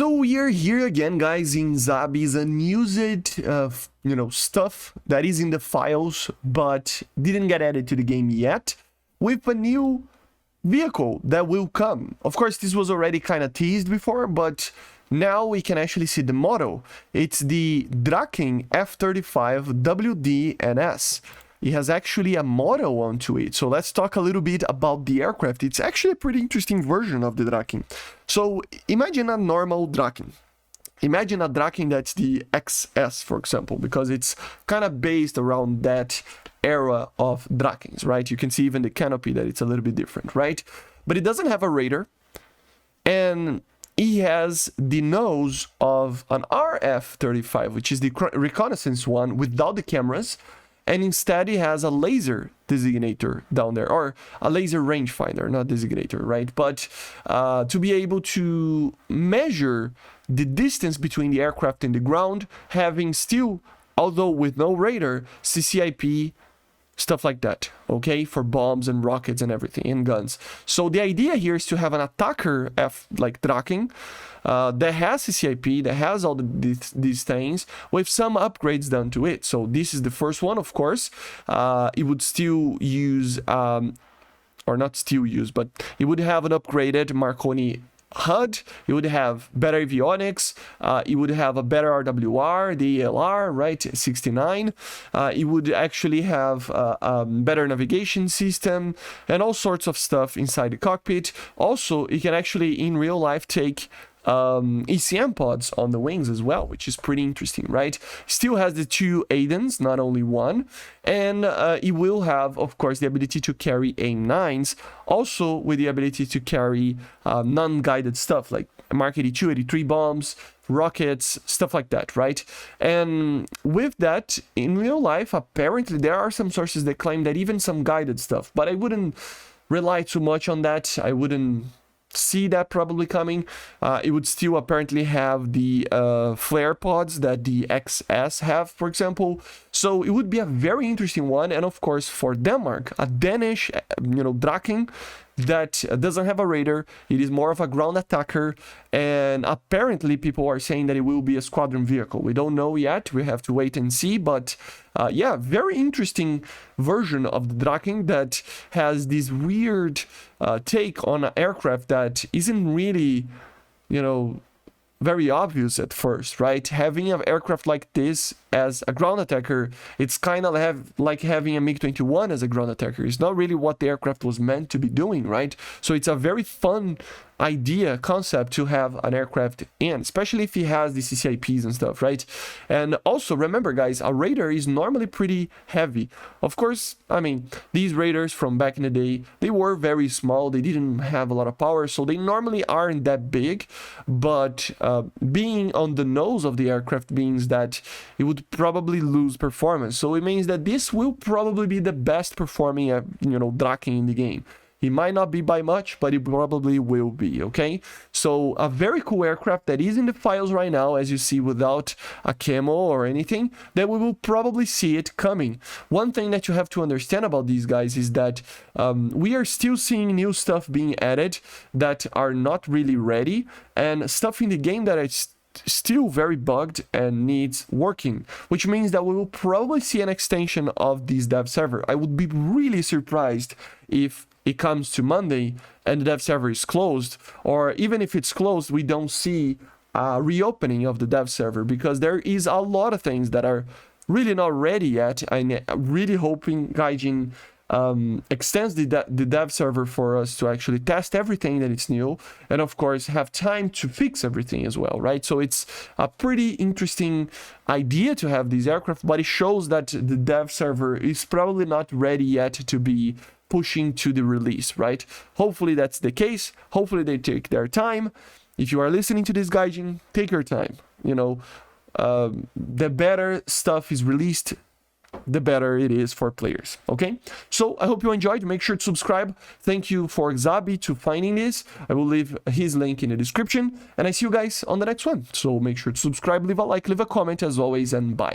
So we are here again, guys, in Zabi's unused, stuff that is in the files, but didn't get added to the game yet, with a new vehicle that will come. Of course, this was already kind of teased before, but now we can actually see the model. It's the Draken F-35 WDNS. It has actually a model onto it. So let's talk a little bit about the aircraft. It's actually a pretty interesting version of the Draken. So imagine a normal Draken. Imagine a Draken that's the XS, for example, because it's kind of based around that era of Drakens, right? You can see even the canopy that it's a little bit different, right? But it doesn't have a radar, and he has the nose of an RF-35, which is the Reconnaissance one without the cameras, and instead he has a laser designator down there, or a laser rangefinder, not designator, right? But to be able to measure the distance between the aircraft and the ground, having still, although with no radar, CCIP, stuff like that, okay, for bombs and rockets and everything, and guns. So the idea here is to have an attacker like Draken that has CCIP, that has all these things, with some upgrades done to it. So this is the first one, of course. It would still use, or not still use, but it would have an upgraded Marconi HUD, it would have better avionics, it would have a better RWR, the ALR, right, 69, it would actually have a better navigation system, and all sorts of stuff inside the cockpit. Also, it can actually, in real life, take ECM pods on the wings as well, which is pretty interesting, right? Still has the two AIDANs, not only one, and it will have, of course, the ability to carry AIM-9s, also with the ability to carry non-guided stuff like Mark 82, 83 bombs, rockets, stuff like that, right? And with that, in real life, apparently there are some sources that claim that even some guided stuff, but I wouldn't rely too much on that. I wouldn't see that probably coming. It would still apparently have the flare pods that the XS have, for example. So it would be a very interesting one. And of course, for Denmark, a Danish, Draken that doesn't have a radar. It is more of a ground attacker, and apparently people are saying that it will be a squadron vehicle. We don't know yet, we have to wait and see, but yeah, very interesting version of the Draken that has this weird take on an aircraft that isn't really, very obvious at first, right? Having an aircraft like this as a ground attacker, it's kind of like having a MiG-21 as a ground attacker. It's not really what the aircraft was meant to be doing, right? So it's a very fun concept to have an aircraft in, especially if he has the CCIPs and stuff, right? And also remember, guys, a radar is normally pretty heavy. Of course, I mean, these radars from back in the day, they were very small, they didn't have a lot of power, so they normally aren't that big, but being on the nose of the aircraft means that it would probably lose performance. So it means that this will probably be the best performing Draken in the game. He might not be by much, but it probably will be, okay? So a very cool aircraft that is in the files right now, as you see, without a camo or anything, that we will probably see it coming. One thing that you have to understand about these guys is that we are still seeing new stuff being added that are not really ready, and stuff in the game that is still very bugged and needs working, which means that we will probably see an extension of this dev server. I would be really surprised if it comes to Monday and the dev server is closed, or even if it's closed, we don't see a reopening of the dev server, because there is a lot of things that are really not ready yet. I'm really hoping Gaijin extends the dev server for us to actually test everything that is new, and of course have time to fix everything as well, right? So it's a pretty interesting idea to have these aircraft, but it shows that the dev server is probably not ready yet to be pushing to the release, right? Hopefully that's the case. Hopefully they take their time. If you are listening to this Gaijin, take your time. The better stuff is released, the better it is for players, okay? So I hope you enjoyed. Make sure to subscribe. Thank you for Xabi to finding this. I will leave his link in the description, and I see you guys on the next one. So make sure to subscribe, leave a like, leave a comment as always, and bye.